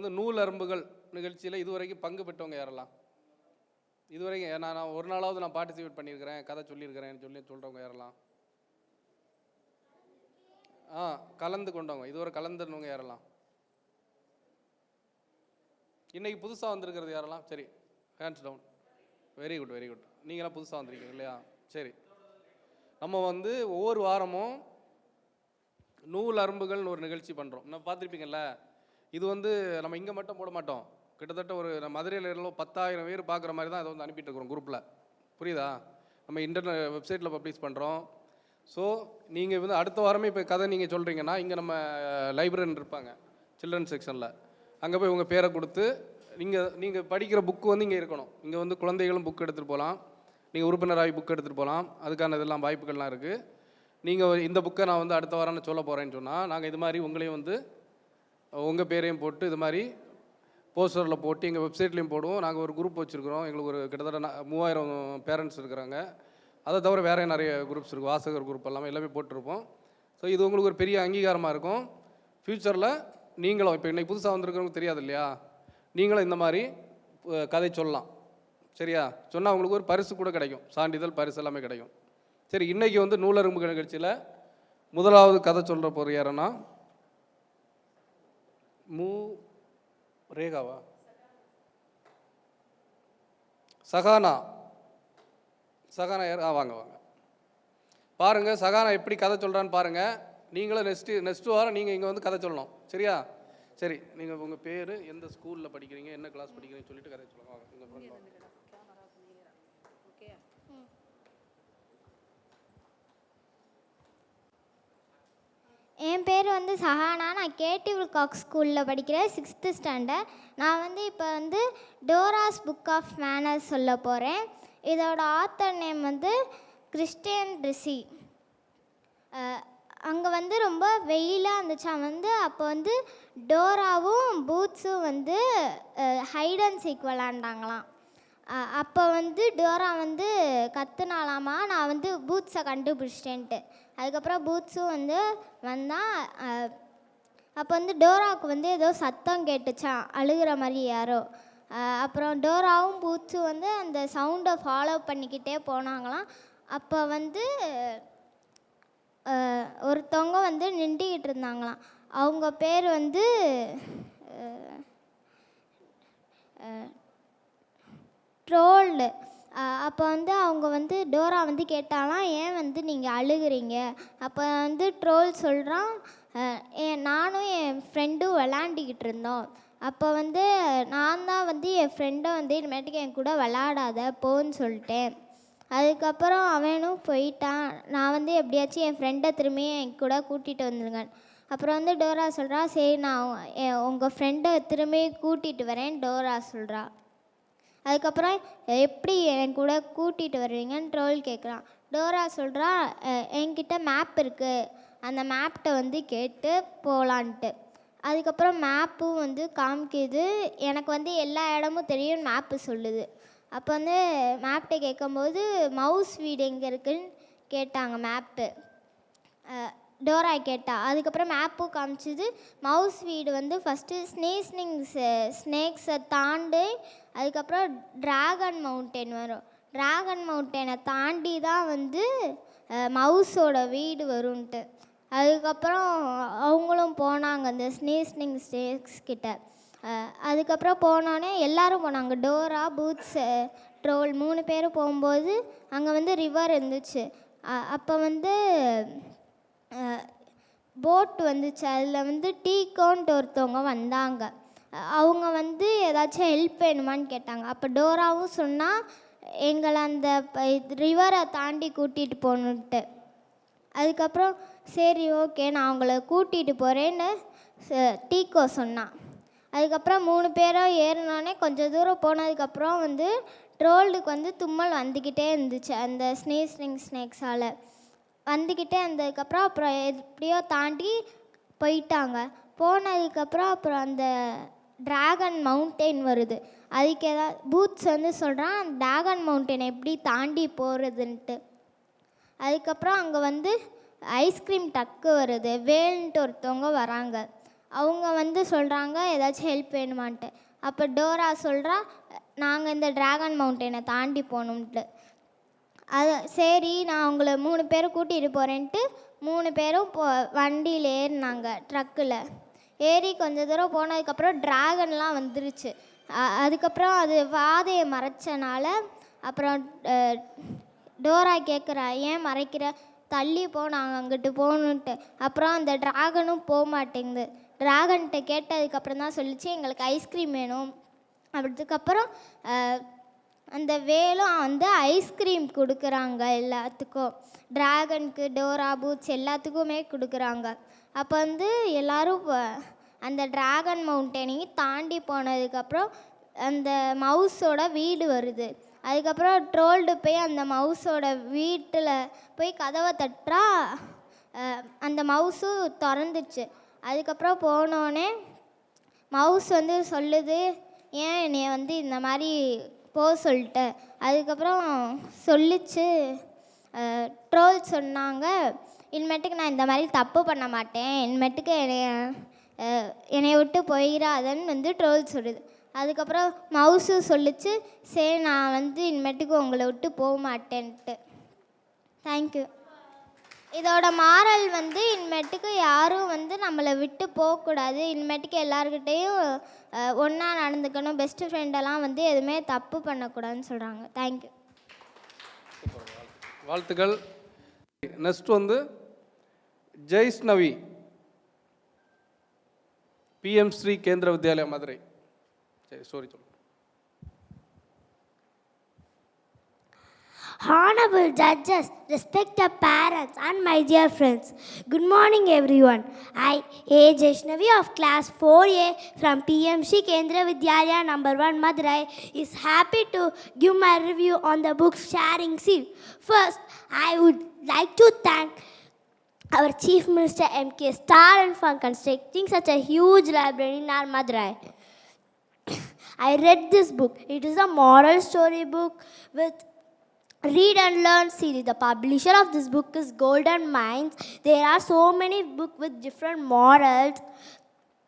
வந்து நூல் அரும்புகள் நிகழ்ச்சியில் இதுவரைக்கும் பங்கு பெற்றவங்க யாரெல்லாம்? இதுவரைக்கும் நான் ஒரு நாளாவது நான் பார்ட்டிசிபேட் பண்ணியிருக்கிறேன், கதை சொல்லியிருக்கிறேன்னு சொல்கிறவங்க யாரெல்லாம்? கலந்து கொண்டவங்க, இதுவரை கலந்துருந்தவங்க யாரெல்லாம்? இன்றைக்கி புதுசாக வந்திருக்கிறது யாரெல்லாம்? சரி, hands down. Very good very good. நீங்களாம் புதுசாக வந்திருக்கீங்க இல்லையா? சரி, நம்ம வந்து ஒவ்வொரு வாரமும் நூல் அரும்புகள்னு ஒரு நிகழ்ச்சி பண்ணுறோம். நம்ம பார்த்துருப்பீங்கள்ல, இது வந்து நம்ம இங்கே மட்டும் போட மாட்டோம். கிட்டத்தட்ட ஒரு மதுரையில் 10,000 பேர் பார்க்குற மாதிரி தான் அதை வந்து அனுப்பிட்டு இருக்கிறோம் குரூப்பில். புரியுதா? நம்ம இன்டர்நெட் வெப்சைட்டில் பப்ளிஷ் பண்ணுறோம். ஸோ நீங்கள் வந்து அடுத்த வாரமே இப்போ கதை நீங்கள் சொல்கிறீங்கன்னா, இங்கே நம்ம லைப்ரரியன் இருப்பாங்க சில்ட்ரன் செக்ஷனில், அங்கே போய் உங்கள் பேரை கொடுத்து நீங்கள் படிக்கிற புக்கு வந்து இங்கே இருக்கணும். இங்கே வந்து குழந்தைகளும் புக் எடுத்துகிட்டு போகலாம், நீங்கள் உறுப்பினராகி புக் எடுத்துகிட்டு போகலாம். அதுக்கான இதெல்லாம் வாய்ப்புகள்லாம் இருக்குது. நீங்கள் இந்த புக்கை நான் வந்து அடுத்த வாரம் சொல்ல போகிறேன்னு சொன்னால், நாங்கள் இது மாதிரி உங்களையும் வந்து உங்கள் பேரையும் போட்டு இது மாதிரி போஸ்டரில் போட்டு எங்கள் வெப்சைட்லேயும் போடுவோம். நாங்கள் ஒரு குரூப் வச்சுருக்கிறோம். எங்களுக்கு ஒரு கிட்டத்தட்ட 3000 பேரண்ட்ஸ் இருக்கிறாங்க. அதை தவிர வேறு நிறைய குரூப்ஸ் இருக்குது, வாசகர் குரூப் எல்லாமே போட்டிருப்போம். ஸோ இது உங்களுக்கு ஒரு பெரிய அங்கீகாரமாக இருக்கும். ஃப்யூச்சரில் நீங்களும் இப்போ இன்றைக்கி புதுசாக வந்திருக்கிறவங்க தெரியாது இல்லையா, நீங்களும் இந்த மாதிரி கதை சொல்லலாம். சரியா? சொன்னால் உங்களுக்கு ஒரு பரிசு கூட கிடைக்கும், சான்றிதழ் பரிசு எல்லாமே கிடைக்கும். சரி, இன்றைக்கி வந்து நூலரும்பு நிகழ்ச்சியில் முதலாவது கதை சொல்கிற போகிற யாருன்னா ரேகாவா? சகானா யார்? வாங்க வாங்க பாருங்கள், சகானா எப்படி கதை சொல்கிறான்னு பாருங்கள். நீங்களும் நெக்ஸ்ட் வாரம் நீங்கள் இங்கே வந்து கதை சொல்லணும். சரியா? சரி, நீங்கள் உங்கள் பேர், எந்த ஸ்கூலில் படிக்கிறீங்க, என்ன கிளாஸ் படிக்கிறீங்கன்னு சொல்லிட்டு கதை சொல்லுங்க. வாங்க உங்கள் ஃப்ரெண்ட். என் பேர் வந்து சஹானா. நான் கேடிவ் காக் ஸ்கூலில் படிக்கிறேன், 6th ஸ்டாண்டர்ட். நான் வந்து இப்போ வந்து டோராஸ் புக் ஆஃப் மேனர்ஸ் சொல்ல போகிறேன். இதோட ஆத்தர் நேம் வந்து கிறிஸ்டியன் ரிசி. அங்கே வந்து ரொம்ப வெயிலாக இருந்துச்சா, வந்து அப்போ வந்து டோராவும் பூட்ஸும் வந்து ஹைட் அண்ட் சீக் விளாண்டாங்களாம். அப்போ வந்து டோரா வந்து கத்துனாலாமா, நான் வந்து பூட்ஸை கண்டுபிடிச்சிட்டேன்ட்டு. அதுக்கப்புறம் பூட்ஸும் வந்து வந்தான். அப்போ வந்து டோராவுக்கு வந்து ஏதோ சத்தம் கேட்டுச்சான், அழுகிற மாதிரி யாரோ. அப்புறம் டோராவும் பூட்ஸும் வந்து அந்த சவுண்டை ஃபாலோ பண்ணிக்கிட்டே போனாங்களாம். அப்போ வந்து ஒருத்தவங்க வந்து நின்றுக்கிட்டு இருந்தாங்களாம். அவங்க பேர் வந்து ட்ரோல்டு. அப்போ வந்து அவங்க வந்து டோரா வந்து கேட்டாலாம், ஏன் வந்து நீங்கள் அழுகிறீங்க? அப்போ வந்து ட்ரோல் சொல்கிறான், நானும் என் ஃப்ரெண்டும் விளாண்டிக்கிட்டு இருந்தோம். அப்போ வந்து நான் தான் வந்து என் ஃப்ரெண்டை வந்து இனிமேட்டுக்கு என் கூட விளாடாத போன்னு சொல்லிட்டேன். அதுக்கப்புறம் அவனும் போயிட்டான். நான் வந்து எப்படியாச்சும் என் ஃப்ரெண்டை திரும்பி என் கூட கூட்டிகிட்டு வந்துடுங்க. அப்புறம் வந்து டோரா சொல்கிறா, சரி நான் உங்கள் ஃப்ரெண்டை திரும்பி கூட்டிகிட்டு வரேன் டோரா சொல்கிறா. அதுக்கப்புறம் எப்படி என் கூட கூட்டிகிட்டு வருவீங்கன்னு ட்ரோல் கேட்குறான். டோரா சொல்கிறா, என்கிட்ட மேப் இருக்குது, அந்த மேப்கிட்ட வந்து கேட்டு போகலான்ட்டு. அதுக்கப்புறம் மேப்பும் வந்து காமிக்குது, எனக்கு வந்து எல்லா இடமும் தெரியும் மேப்பு சொல்லுது. அப்போ வந்து மேப்கிட்ட கேட்கும்போது மவுஸ் வீடு எங்கே இருக்குதுன்னு கேட்டாங்க மேப்பு. டோரா கேட்டா. அதுக்கப்புறம் மேப்பும் காமிச்சிது. மவுஸ் வீடு வந்து ஃபஸ்ட்டு ஸ்னேக்ஸை தாண்டி அதுக்கப்புறம் ட்ராகன் மவுண்டெயின் வரும். ட்ராகன் மவுண்டெயினை தாண்டி தான் வந்து மவுஸோட வீடு வரும்ன்ட்டு. அதுக்கப்புறம் அவங்களும் போனாங்க அந்த ஸ்னேக்ஸ் கிட்ட. அதுக்கப்புறம் போனோடனே எல்லோரும் போனாங்க, டோரா, பூட்ஸ், ட்ரோல் 3 பேரும் போகும்போது அங்கே வந்து ரிவர் இருந்துச்சு. அப்போ வந்து போட் வந்துச்சு. அதில் வந்து டீக்கோன்ட்டு ஒருத்தவங்க வந்தாங்க. அவங்க வந்து ஏதாச்சும் ஹெல்ப் வேணுமான்னு கேட்டாங்க. அப்போ டோராவும் சொன்னால் எங்களை அந்த ரிவரை தாண்டி கூட்டிகிட்டு போகணுன்ட்டு. அதுக்கப்புறம் சரி ஓகே நான் அவங்கள கூட்டிகிட்டு போகிறேன்னு டீக்கோ சொன்னான். அதுக்கப்புறம் 3 பேரும் ஏறினோடனே கொஞ்சம் தூரம் போனதுக்கப்புறம் வந்து ட்ரோல்டுக்கு வந்து தும்மல் வந்துக்கிட்டே இருந்துச்சு அந்த ஸ்னேக்ஸால் வந்துக்கிட்டே இருந்ததுக்கப்புறம் அப்புறம் எப்படியோ தாண்டி போயிட்டாங்க. போனதுக்கப்புறம் அப்புறம் அந்த ட்ராகன் மவுண்டெயின் வருது. அதுக்கு ஏதாவது பூட்ஸ் வந்து சொல்கிறான், ட்ராகன் மவுண்டெயினை எப்படி தாண்டி போகிறதுன்ட்டு. அதுக்கப்புறம் அங்கே வந்து ஐஸ்கிரீம் டக்கு வருது. வேல்ன்ட்டு ஒருத்தவங்க வராங்க. அவங்க வந்து சொல்கிறாங்க ஏதாச்சும் ஹெல்ப் வேணுமான்ட்டு. அப்போ டோரா சொல்கிறா நாங்கள் இந்த ட்ராகன் மவுண்டனை தாண்டி போகணுன்ட்டு. அது சரி நான் உங்களை 3 பேரும் கூட்டிகிட்டு போகிறேன்ட்டு 3 பேரும் வண்டியில் ஏறினாங்க, ட்ரக்கில் ஏறி கொஞ்சம் தூரம் போனதுக்கப்புறம் ட்ராகன்லாம் வந்துருச்சு. அதுக்கப்புறம் அது பாதையை மறைச்சனால அப்புறம் டோரா கேட்குறா ஏன் மறைக்கிற, தள்ளி போ நாங்கள் அங்கிட்டு போகணுன்ட்டு. அப்புறம் அந்த ட்ராகனும் போக மாட்டேங்குது. ட்ராகன்கிட்ட கேட்டதுக்கப்புறம் தான் சொல்லிச்சு எங்களுக்கு ஐஸ்கிரீம் வேணும். அதுக்கப்புறம் அந்த வேலும் வந்து ஐஸ்கிரீம் கொடுக்குறாங்க எல்லாத்துக்கும், ட்ராகனுக்கு, டோரா, பூட்ஸ் எல்லாத்துக்குமே கொடுக்குறாங்க. அப்போ வந்து எல்லோரும் அந்த ட்ராகன் மவுண்டனையும் தாண்டி போனதுக்கப்புறம் அந்த மவுஸோட வீடு வருது. அதுக்கப்புறம் ட்ரோல்டு போய் அந்த மவுஸோட வீட்டில் போய் கதவை தட்டுறா, அந்த மவுஸும் திறந்துச்சு. அதுக்கப்புறம் போனோடனே மவுஸ் வந்து சொல்லுது ஏன் என்னை வந்து இந்த மாதிரி போக சொல்லிட்டு. அதுக்கப்புறம் சொல்லிச்சு, ட்ரோல் சொன்னாங்க இனிமேட்டுக்கு நான் இந்த மாதிரி தப்பு பண்ண மாட்டேன், இனிமேட்டுக்கு என்னை விட்டு போயிடாதன்னு வந்து ட்ரோல் சொல்லுது. அதுக்கப்புறம் மவுஸு சொல்லிச்சு சரி நான் வந்து இனிமேட்டுக்கு உங்களை விட்டு போக மாட்டேன்ட்டு. தேங்க்யூ. இதோட மாரல் வந்து இனிமேட்டுக்கு யாரும் வந்து நம்மளை விட்டு போகக்கூடாது, இனிமேட்டுக்கு எல்லாருக்கிட்டேயும் ஒன்றா நடந்துக்கணும், பெஸ்ட்டு ஃப்ரெண்டெல்லாம் வந்து எதுவுமே தப்பு பண்ணக்கூடாதுன்னு சொல்கிறாங்க. தேங்க்யூ. வாழ்த்துக்கள். நெக்ஸ்ட் வந்து ஜெய்ஸ்னவி, பிஎம் ஸ்ரீ கேந்திர வித்யாலயா மதுரை. சரி ஸ்டோரி சொல்லு. Honorable judges, respected parents and my dear friends, good morning everyone. I, A. Jaishnavi of class 4A from PMC Kendra Vidyalaya number 1 Madurai is happy to give my review on the book Sharing Seed. First, I would like to thank our Chief Minister M.K. Stalin for constructing such a huge library in our Madurai. I read this book. It is a moral story book with Read and Learn series. The publisher of this book is Golden Minds. There are so many books with different morals.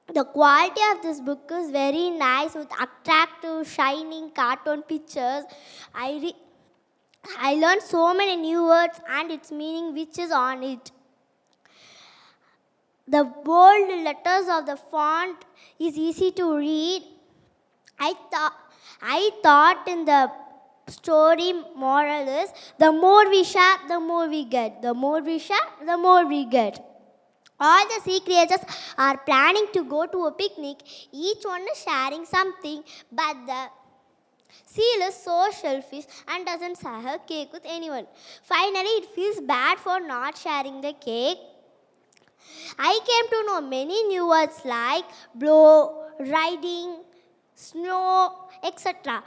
The quality of this book is very nice with attractive, shining cartoon pictures. I learned so many new words and its meaning which is on it. The bold letters of the font is easy to read. I thought in the story moral is the more we share, the more we get. The more we share, the more we get. All the sea creatures are planning to go to a picnic. Each one is sharing something, but the seal is so selfish and doesn't share her cake with anyone. Finally, it feels bad for not sharing the cake. I came to know many new words like blow, riding, snow, etc.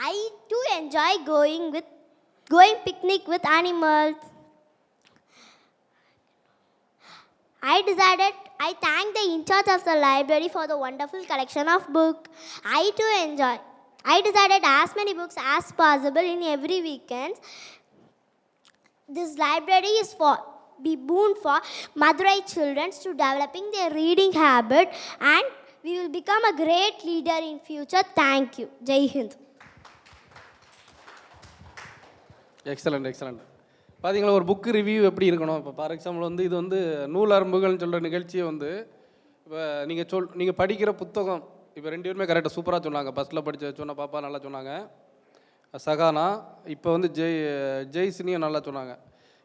I too enjoy going picnic with animals. I thank the in charge of the library for the wonderful collection of books. I decided as many books as possible in every weekend. This library is be boon for Madurai children to developing their reading habit, and we will become a great leader in future. Thank you. Jai Hind. Excellent excellent. பார்த்தீங்களா ஒரு book review எப்படி இருக்கணும். இப்போ for example வந்து இது வந்து நூலரும்புகள்னு சொல்கிற நிகழ்ச்சியை வந்து இப்போ நீங்கள் படிக்கிற புத்தகம் இப்போ 2 பேருமே கரெக்டாக சூப்பராக சொன்னாங்க. ஃபஸ்ட்டில் சொன்ன பாப்பா நல்லா சொன்னாங்க, சகானா, இப்போ வந்து ஜெய்சினியும் நல்லா சொன்னாங்க.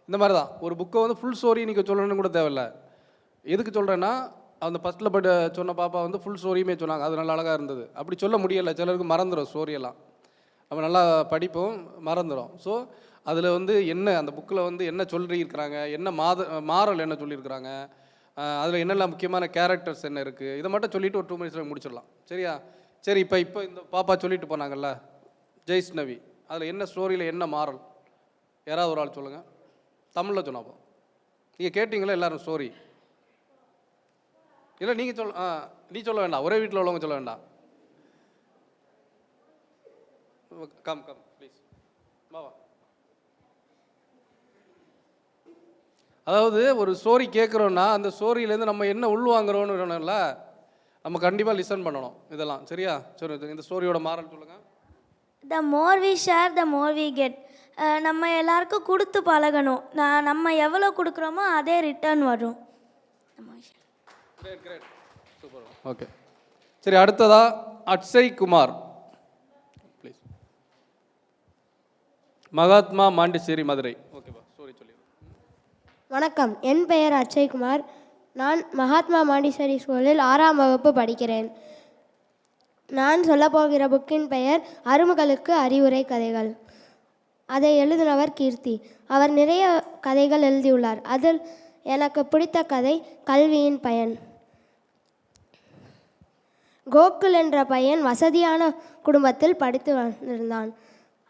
இந்த மாதிரி தான் ஒரு புக்கை வந்து ஃபுல் ஸ்டோரி நீங்கள் சொல்லணும்னு கூட தேவையில்லை. எதுக்கு சொல்கிறேன்னா அந்த ஃபஸ்ட்டில் சொன்ன பாப்பா வந்து ஃபுல் ஸ்டோரியுமே சொன்னாங்க, அது நல்லா அழகாக இருந்தது. அப்படி சொல்ல முடியலை, சிலருக்கு மறந்துடும் ஸ்டோரியெல்லாம், நம்ம நல்லா படிப்போம் மறந்துடும். ஸோ அதில் வந்து என்ன அந்த புக்கில் வந்து என்ன சொல்லியிருக்கிறாங்க, என்ன மாரல் என்ன சொல்லியிருக்கிறாங்க, அதில் என்னெல்லாம் முக்கியமான கேரக்டர்ஸ் என்ன இருக்குது, இதை மட்டும் சொல்லிவிட்டு ஒரு 2 மினிட்ஸில் முடிச்சிடலாம். சரியா? சரி, இப்போ இந்த பாப்பா சொல்லிட்டு போனாங்கல்ல ஜெய்ஸ்னவி, அதில் என்ன ஸ்டோரியில் என்ன மாரல், யாராவது ஒரு ஆள் சொல்லுங்கள். தமிழில் சொன்னாப்போ நீங்கள் கேட்டிங்களா எல்லோரும் ஸ்டோரி? இல்லை நீங்கள் நீ சொல்ல வேண்டாம், ஒரே வீட்டில் உள்ளவங்க சொல்ல வேண்டாம். கம் ப்ளீஸ் வா. அதாவது ஒரு ஸ்டோரி கேட்குறோன்னா அந்த ஸ்டோரியிலேருந்து நம்ம என்ன உள்வாங்குறோன்னு நம்ம கண்டிப்பாக லிசன் பண்ணணும். இதெல்லாம் சரியா? சரி, இந்த ஸ்டோரியோட மாரல் சொல்லுங்கள். The more we share, the more we get. நம்ம எல்லாருக்கும் கொடுத்து பழகணும். நம்ம எவ்வளோ கொடுக்குறோமோ அதே ரிட்டர்ன் வரும். Great super. ஓகே, சரி, அடுத்ததா அட்சய் குமார் ப்ளீஸ். மகாத்மா மாண்டிச்சேரி, மதுரை. ஓகேவா, ஸ்டோரி சொல்லி. வணக்கம், என் பெயர் அட்சய்குமார். நான் மகாத்மா மாண்டிசேரி ஸ்கூலில் 6ஆம் வகுப்பு படிக்கிறேன். நான் சொல்லப்போகிற புக்கின் பெயர் அருமகளுக்கு அறிவுரை கதைகள். அதை எழுதினவர் கீர்த்தி. அவர் நிறைய கதைகள் எழுதியுள்ளார். அதில் எனக்கு பிடித்த கதை கல்வியின் பயன். கோகுல் என்ற பையன் வசதியான குடும்பத்தில் படித்து வந்திருந்தான்.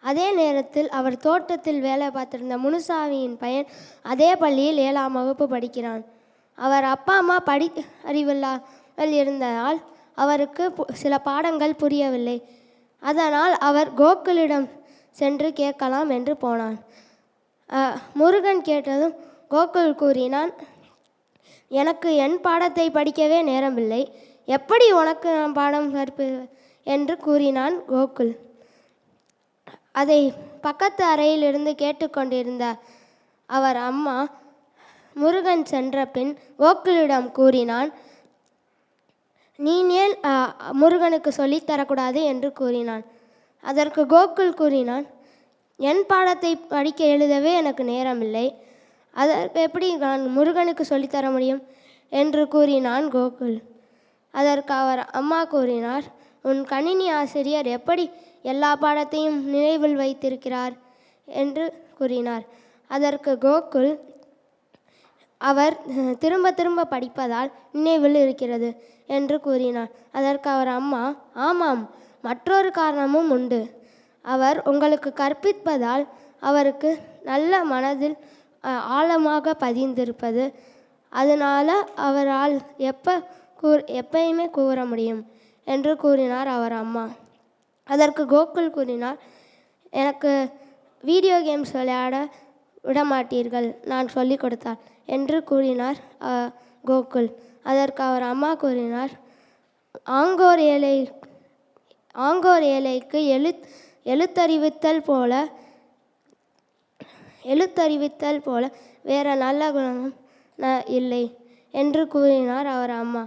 அதே நேரத்தில் அவர் தோட்டத்தில் வேலை பார்த்திருந்த முனுசாமியின் பையன் அதே பள்ளியில் 7ஆம் வகுப்பு படிக்கிறான். அவர் அப்பா அம்மா அறிவில்லாமல் இருந்ததால் அவருக்கு சில பாடங்கள் புரியவில்லை. அதனால் அவர் கோகுலிடம் சென்று கேட்கலாம் என்று போனான். முருகன் கேட்டதும் கோகுல் கூறினான், எனக்கு என் பாடத்தை படிக்கவே நேரமில்லை, எப்படி உனக்கு நான் பாடம் கற்பது என்று கூறினான் கோகுல். அதை பக்கத்து அறையிலிருந்து கேட்டுக்கொண்டிருந்த அவர் அம்மா முருகன் சென்ற பின் கோகுலிடம் கூறினான், நீ ஏன் முருகனுக்கு சொல்லித்தரக்கூடாது என்று கூறினான். அதற்கு கோகுல் கூறினான், என் பாடத்தை படிக்க எழுதவே எனக்கு நேரமில்லை, அதற்கு எப்படி நான் முருகனுக்கு சொல்லித்தர முடியும் என்று கூறினான் கோகுல். அதற்கு அவர் அம்மா கூறினார், உன் கணினி ஆசிரியர் எப்படி எல்லா பாடத்தையும் நினைவில் வைத்திருக்கிறார் என்று கூறினார். அதற்கு கோகுல், அவர் திரும்ப திரும்ப படிப்பதால் நினைவில் இருக்கிறது என்று கூறினார். அதற்கு அவர் அம்மா, ஆமாம், மற்றொரு காரணமும் உண்டு. அவர் உங்களுக்கு கற்பிப்பதால் அவருக்கு நல்ல மனதில் ஆழமாக பதிந்திருப்பது, அதனால் அவரால் எப்பயுமே கூற முடியும் என்று கூறினார் அவர் அம்மா. அதற்கு கோகுல் கூறினார், எனக்கு வீடியோ கேம்ஸ் விளையாட விடமாட்டீர்கள் நான் சொல்லிக் கொடுத்தார் என்று கூறினார் கோகுல். அதற்கு அவர் அம்மா கூறினார், ஆங்கோர் ஏழைக்கு எழுத்தறிவித்தல் போல வேற நல்ல குணம் இல்லை என்று கூறினார் அவர் அம்மா.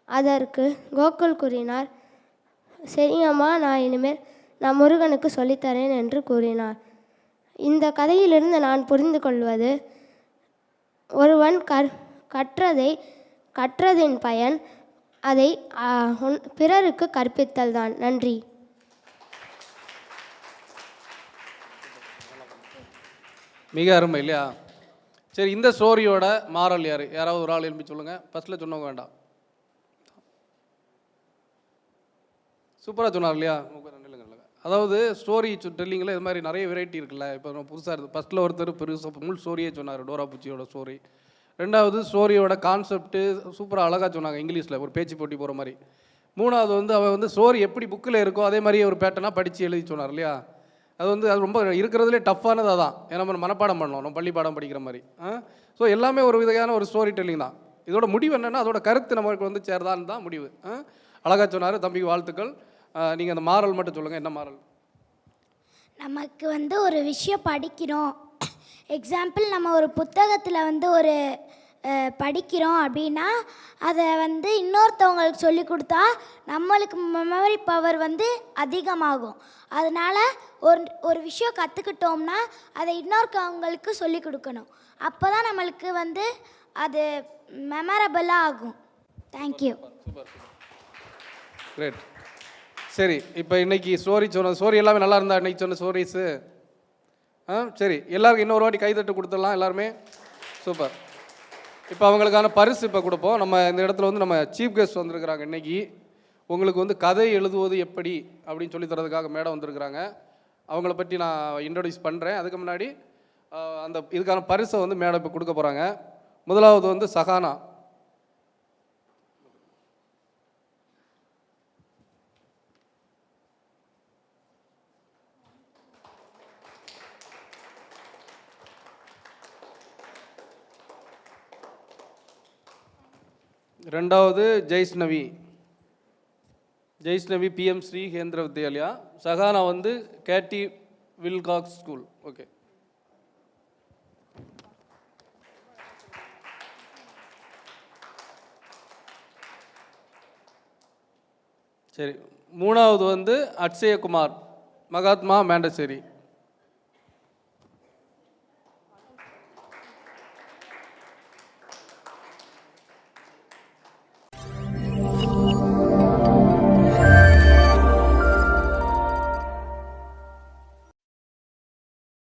அதற்கு கோகுல் கூறினார், சரி அம்மா, நான் முருகனுக்கு சொல்லித்தரேன் என்று கூறினார். இந்த கதையிலிருந்து நான் புரிந்து கொள்வது, ஒருவன் கற்றதின் பயன் அதை பிறருக்கு கற்பித்தல் தான். நன்றி. மிக அருமை இல்லையா? சரி, இந்த ஸ்டோரியோட மாரல் யாராவது ஒரு ஆள் எழுப்பி சொல்லுங்கள். ஃபர்ஸ்ட்டில் சொன்னவங்க வேண்டாம். சூப்பராக சொன்னார் இல்லையா? அதாவது ஸ்டோரி டெல்லிங்கில் இது மாதிரி நிறைய வெரைட்டி இருக்குல்ல. இப்போ நம்ம புதுசாக இருக்குது. ஃபஸ்ட்டில் ஒருத்தர் பெருசாக முள் ஸ்டோரியே சொன்னார், டோரா பூச்சியோட ஸ்டோரி. ரெண்டாவது ஸ்டோரியோட கான்செப்ட்டு சூப்பராக அழகாக சொன்னாங்க, இங்கிலீஷில் ஒரு பேச்சு போட்டி போகிற மாதிரி. மூணாவது அவன் ஸ்டோரி எப்படி புக்கில் இருக்கோ அதே மாதிரி ஒரு பேட்டர்னாக படித்து எழுதி சொன்னார் இல்லையா? அது ரொம்ப இருக்கிறதுலே டஃப்பானது அதான். ஏன்னா நம்ம மனப்பாடம் பண்ணணும், நம்ம பள்ளி பாடம் படிக்கிற மாதிரி. ஸோ எல்லாமே ஒரு விதையான ஒரு ஸ்டோரி டெல்லிங் தான். இதோட முடிவு என்னென்னா, அதோட கருத்து நம்மளுக்கு சேர்தான்னு தான் முடிவு. அழகாக சொன்னார், தம்பிக்கு வாழ்த்துக்கள். நீங்கள் அந்த மாரல் மட்டும் சொல்லுங்கள், என்ன மாரல்? நமக்கு ஒரு விஷயம் படிக்கிறோம், எக்ஸாம்பிள் நம்ம ஒரு புத்தகத்தில் ஒரு படிக்கிறோம் அப்படின்னா அதை இன்னொருத்தவங்களுக்கு சொல்லி கொடுத்தா நம்மளுக்கு மெமரி பவர் அதிகமாகும். அதனால் ஒரு விஷயம் கற்றுக்கிட்டோம்னா அதை இன்னொருத்தவங்களுக்கு சொல்லி கொடுக்கணும். அப்போ தான் நம்மளுக்கு அது மெமரபிளாக ஆகும். தேங்க்யூ. Super, great. சரி, இப்போ இன்றைக்கி ஸ்டோரி எல்லாமே நல்லா இருந்தா இன்றைக்கி சொன்ன ஸ்டோரிஸு? சரி, எல்லாருக்கும் இன்னொரு வாட்டி கைதட்டு கொடுத்துடலாம் எல்லாருமே. சூப்பர். இப்போ அவங்களுக்கான பரிசு இப்போ கொடுப்போம். நம்ம இந்த இடத்துல நம்ம சீஃப் கெஸ்ட் வந்திருக்கிறாங்க. இன்றைக்கி உங்களுக்கு கதை எழுதுவது எப்படி அப்படின்னு சொல்லி தரதுக்காக மேடம் வந்திருக்கிறாங்க. அவங்கள பற்றி நான் இன்ட்ரோடியூஸ் பண்ணுறேன். அதுக்கு முன்னாடி இதுக்கான பரிசை மேடம் இப்போ கொடுக்க போகிறாங்க. முதலாவது சஹானா. ரெண்டாவது ஜெய்ஷ்ணவி. ஜெய்ஷ்ணவி பிஎம் ஸ்ரீ கேந்திர வித்யாலயா. சஹானா வந்து கேடி வில்காக்ஸ் ஸ்கூல். ஓகே. சரி, மூணாவது வந்து அட்சயகுமார், மகாத்மா மேண்டசேரி.